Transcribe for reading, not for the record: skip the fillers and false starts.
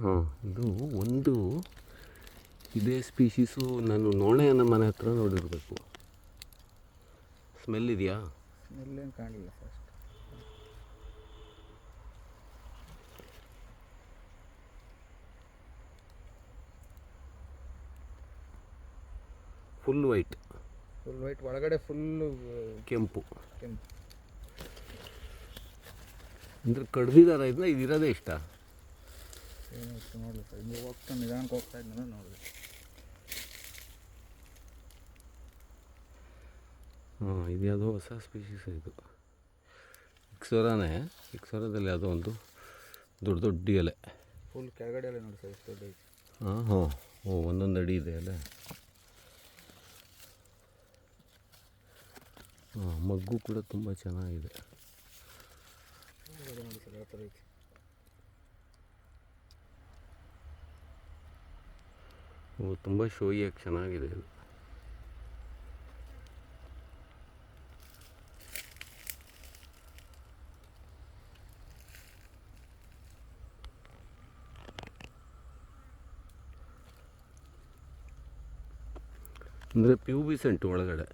ಹಾಂ, ಇದು ಒಂದು ಇದೇ ಸ್ಪೀಶೀಸು ನಾನು ನೋಣೆಯನ್ನು ಮನೆ ಹತ್ರ ನೋಡಿರಬೇಕು. ಸ್ಮೆಲ್ ಇದೆಯಾ? ಸ್ಮೆಲ್ಲೇನು ಕಾಣಲಿಲ್ಲ ಫಸ್ಟ್. ಫುಲ್ ವೈಟ್, ಒಳಗಡೆ ಫುಲ್ಲು ಕೆಂಪು. ಕೆಂಪು ಅಂದರೆ ಕಡ್ದಿದ್ದಾರೆ. ಇದನ್ನ ಇದಿರೋದೇ ಇಷ್ಟ. ಏನು ಇಷ್ಟು ನೋಡಲಿ ಸರ್, ಹಿಂಗೆ ನಿಧಾನಕ್ಕೆ ಹೋಗ್ತಾ ಇದ್ದ ನೋಡಿದೆ. ಹಾಂ, ಇದು ಯಾವುದೋ ಹೊಸ ಸ್ಪೀಶೀಸ್ ಇದು. ಇಕ್ಸೊರಾನೇ. ಇಕ್ಸೊರಾದಲ್ಲಿ ಯಾವುದೋ ಒಂದು ದೊಡ್ಡ ದೊಡ್ಡ ಎಲೆ, ಫುಲ್ ಕೆಳಗಡೆ ಎಲೆ ನೋಡಿ ಸರ್, ಎಷ್ಟು ದೊಡ್ಡ ಐತೆ. ಹಾಂ ಹಾಂ, ಒಂದೊಂದು ಅಡಿ ಇದೆ ಅಲ್ಲ. ಹಾಂ, ಮಗ್ಗು ಕೂಡ ತುಂಬ ಚೆನ್ನಾಗಿದೆ ನೋಡಿ ಸರ್, ಯಾವ ಥರ ಐತೆ. ತುಂಬ ಶೋಯಿಯಾಗಿ ಚೆನ್ನಾಗಿದೆ ಇದು. ಅಂದರೆ ಪ್ಯೂಬಿಸೆಂಟು ಒಳಗಡೆ.